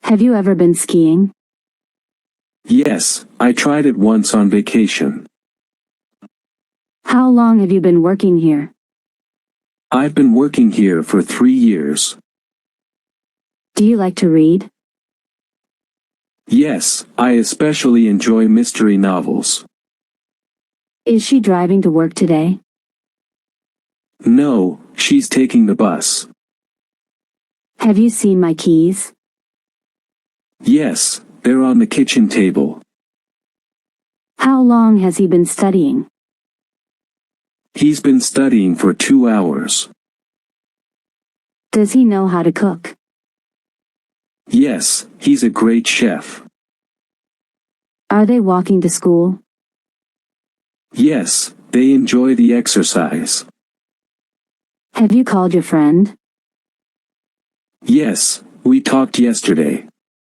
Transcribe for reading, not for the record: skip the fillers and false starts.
Have you ever been skiing? Yes, I tried it once on vacation. How long have you been working here? I've been working here for 3 years. Do you like to read? Yes, I especially enjoy mystery novels. Is she driving to work today? No, she's taking the bus. Have you seen my keys? Yes, they're on the kitchen table. How long has he been studying? He's been studying for 2 hours. Does he know how to cook? Yes, he's a great chef. Are they walking to school? Yes, they enjoy the exercise. Have you called your friend? Yes, we talked yesterday.